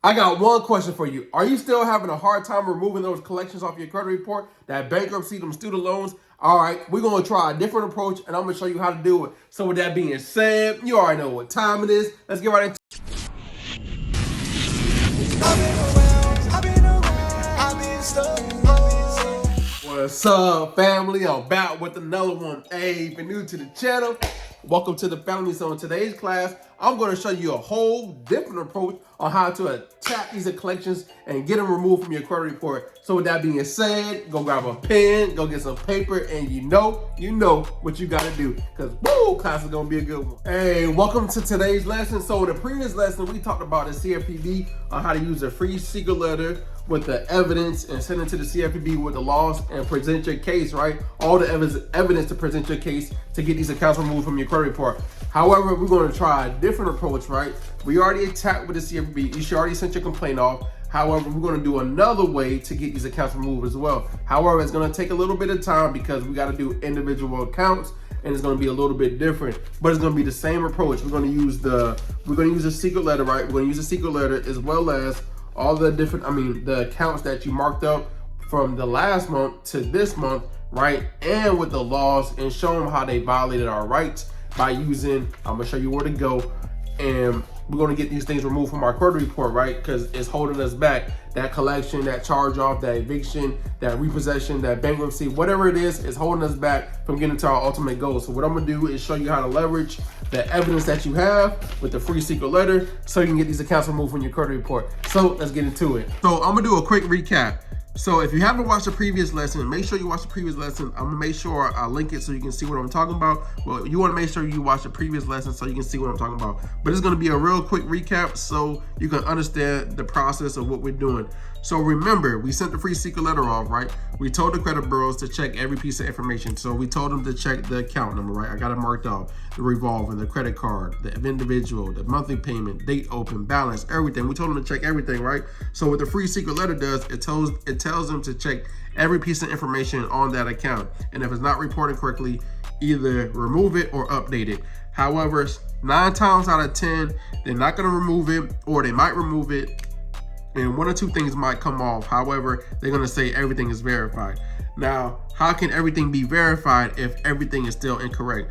I got one question for you. Are you still having a hard time removing those collections off your credit report, that bankruptcy, them student loans? All right, we're going to try a different approach, and I'm going to show you how to do it. So with that being said, you already know what time it is. Let's get right into it. What's up, family? I'm back with another one. Hey, if you're new to the channel, welcome to the family. So in today's class, I'm going to show you a whole different approach on how to attack these collections and get them removed from your credit report. So with that being said, go grab a pen, go get some paper, and you know what you got to do, because woo, class is going to be a good one. Hey, welcome to today's lesson. So in the previous lesson, we talked about the CFPB on how to use a free secret letter with the evidence and send it to the CFPB with the loss and present your case, right? All the evidence to present your case to get these accounts removed from your credit report. However, we're going to try a different approach, right? We already attacked with the CFPB. You should already sent your complaint off. However, we're going to do another way to get these accounts removed as well. However, it's going to take a little bit of time because we got to do individual accounts, and it's going to be a little bit different, but it's going to be the same approach. We're going to use a secret letter, right? We're going to use a secret letter as well as all the the accounts that you marked up from the last month to this month, right? And with the laws, and show them how they violated our rights by using, I'm gonna show you where to go, and we're gonna get these things removed from our credit report, right? Because it's holding us back. That collection, that charge off, that eviction, that repossession, that bankruptcy, whatever it is holding us back from getting to our ultimate goal. So what I'm gonna do is show you how to leverage the evidence that you have with the free secret letter so you can get these accounts removed from your credit report. So let's get into it. So I'm gonna do a quick recap. So if you haven't watched the previous lesson, make sure you watch the previous lesson. I'm gonna make sure I link it so you can see what I'm talking about. Well, you wanna make sure you watch the previous lesson so you can see what I'm talking about. But it's gonna be a real quick recap so you can understand the process of what we're doing. So remember, we sent the free secret letter off, right? We told the credit bureaus to check every piece of information. So we told them to check the account number, right? I got it marked off. The revolver, the credit card, the individual, the monthly payment, date open, balance, everything. We told them to check everything, right? So what the free secret letter does, it tells them to check every piece of information on that account. And if it's not reported correctly, either remove it or update it. However, 9 times out of 10, they're not gonna remove it, or they might remove it, and 1 or 2 things might come off. However, they're gonna say everything is verified. Now, how can everything be verified if everything is still incorrect?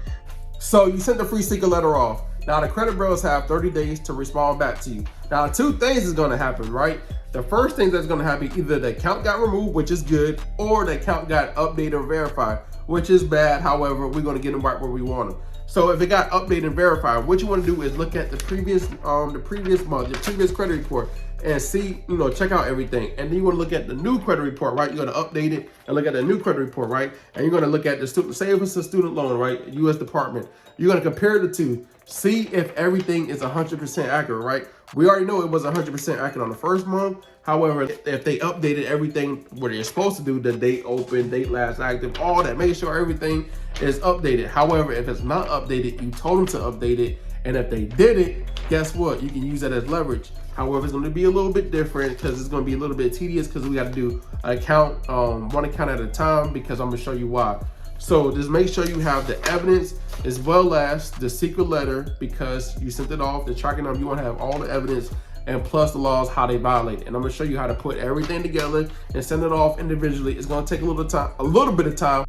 So you sent the free secret letter off. Now the credit bureaus have 30 days to respond back to you. Now 2 things is gonna happen, right? The first thing that's gonna happen, either the account got removed, which is good, or the account got updated or verified, which is bad. However, we're gonna get them right where we want them. So if it got updated and verified, what you want to do is look at the previous month, the previous credit report, and see, check out everything. And then you want to look at the new credit report, right? You're going to update it and look at the new credit report, right? And you're going to look at the student, say if it's a student loan, right? U.S. Department. You're going to compare the two, see if everything is 100% accurate, right? We already know it was 100% accurate on the first month. However, if they updated everything what they're supposed to do, the date open, date last active, all that, make sure everything is updated. However, if it's not updated, you told them to update it. And if they did it, guess what? You can use that as leverage. However, it's going to be a little bit different because it's going to be a little bit tedious because we got to do an account, one account at a time, because I'm going to show you why. So just make sure you have the evidence as well as the secret letter, because you sent it off, the tracking number. You want to have all the evidence and plus the laws, how they violate. And I'm going to show you how to put everything together and send it off individually. It's going to take a little bit of time.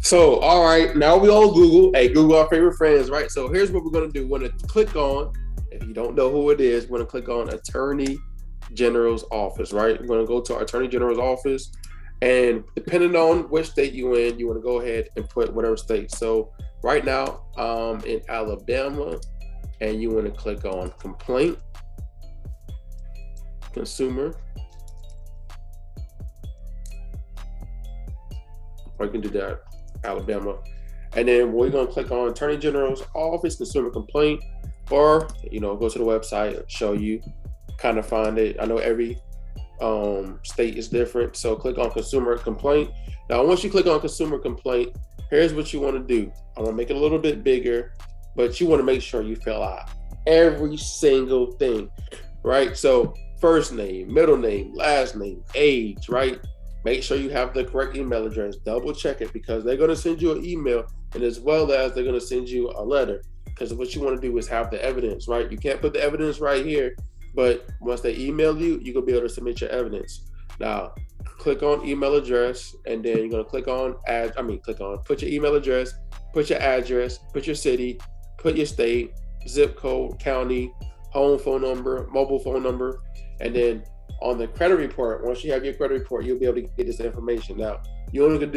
So, all right, now we on Google. Hey, Google, our favorite friends, right? So here's what we're going to do. We're going to click on, if you don't know who it is, we're going to click on Attorney General's office, right? We're going to go to our Attorney General's office, and depending on which state you're in, you want to go ahead and put whatever state. So right now, in Alabama, and you want to click on Complaint, Consumer, or you can do that, Alabama. And then we're going to click on Attorney General's office, Consumer Complaint, or go to the website, show you, kind of find it. I know every state is different, so click on Consumer Complaint. Now once you click on Consumer Complaint, here's what you want to do. I'm gonna make it a little bit bigger, but you want to make sure you fill out every single thing, right? So first name, middle name, last name, age, right? Make sure you have the correct email address. Double check it, because they're going to send you an email, and as well as they're going to send you a letter, because what you want to do is have the evidence, right? You can't put the evidence right here But once they email you, you're gonna be able to submit your evidence. Now, click on email address, and then you're gonna put your email address, put your address, put your city, put your state, zip code, county, home phone number, mobile phone number, and then on the credit report, once you have your credit report, you'll be able to get this information. Now, you're only gonna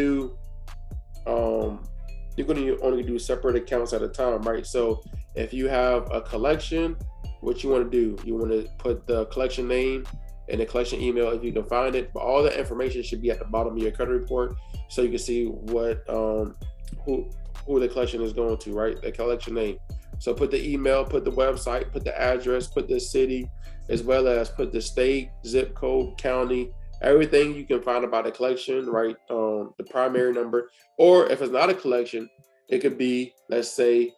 do separate accounts at a time, right? So if you have a collection, what you want to do, you want to put the collection name and the collection email if you can find it. But all the information should be at the bottom of your credit report, so you can see what who the collection is going to, right? The collection name. So put the email, put the website, put the address, put the city, as well as put the state, zip code, county, everything you can find about the collection, right? The primary number, or if it's not a collection, it could be, let's say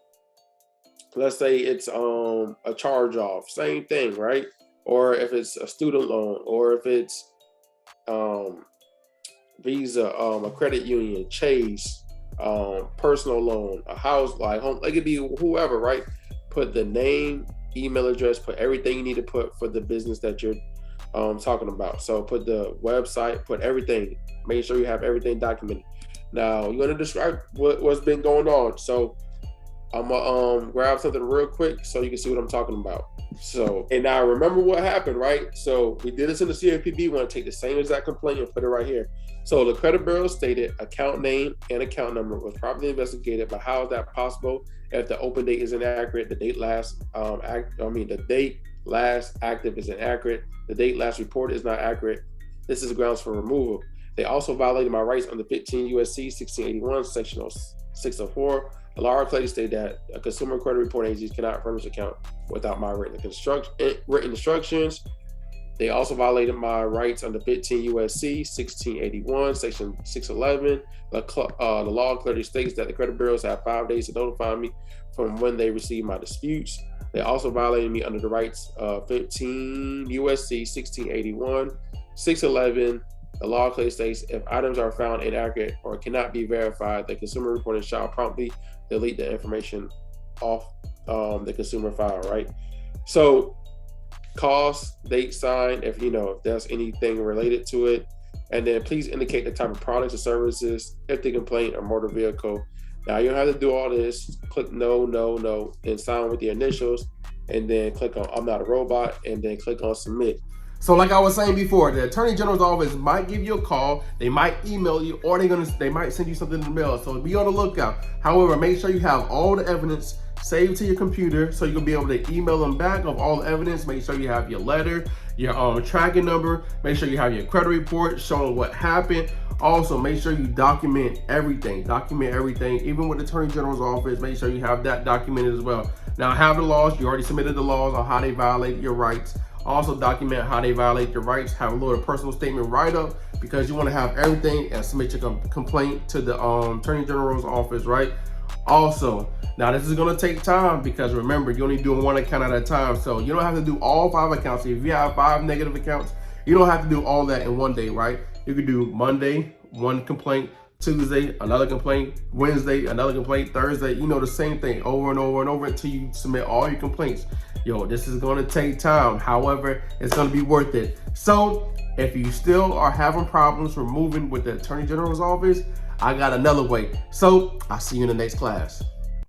it's a charge off, same thing, right? Or if it's a student loan, or if it's Visa, a credit union, Chase, personal loan, a house, like home, it could be whoever, right? Put the name, email address, put everything you need to put for the business that you're talking about. So put the website, put everything, make sure you have everything documented. Now you're going to describe what's been going on. So I'm gonna grab something real quick so you can see what I'm talking about. So, and now remember what happened, right? So we did this in the CFPB. We want to take the same exact complaint and put it right here. So the credit bureau stated account name and account number was properly investigated, but how is that possible if the open date is inaccurate, the date last active is inaccurate, the date last reported is not accurate? This is grounds for removal. They also violated my rights under 15 USC 1681, section 604. The law clearly stated that a consumer credit reporting agency cannot furnish an account without my written instructions. They also violated my rights under 15 USC 1681, section 611. The law clearly states that the credit bureaus have 5 days to notify me from when they receive my disputes. They also violated me under the rights of 15 USC 1681, 611. The law clearly states if items are found inaccurate or cannot be verified, the consumer reporting shall promptly delete the information off the consumer file, right? So cost, date signed, if there's anything related to it, and then please indicate the type of products or services, if the complaint or motor vehicle. Now you don't have to do all this. Click no, and sign with the initials, and then click on I'm not a robot, and then click on submit. So like I was saying before, the Attorney General's office might give you a call, they might email you, or they might send you something in the mail. So be on the lookout. However, make sure you have all the evidence saved to your computer so you'll be able to email them back of all the evidence. Make sure you have your letter, your tracking number, make sure you have your credit report showing what happened. Also, make sure you document everything, even with the Attorney General's office. Make sure you have that documented as well. Now, have the laws, you already submitted the laws on how they violate your rights. Also document how they violate your rights. Have a little personal statement write-up, because you want to have everything and submit your complaint to the Attorney General's office, right? Also, now this is going to take time, because remember, you're only doing one account at a time. So you don't have to do all 5 accounts. If you have 5 negative accounts, you don't have to do all that in one day, right? You could do Monday, 1 complaint, Tuesday, another complaint, Wednesday, another complaint, Thursday, the same thing over and over and over until you submit all your complaints. This is going to take time. However, it's going to be worth it. So if you still are having problems removing with the Attorney General's office, I got another way. So I'll see you in the next class.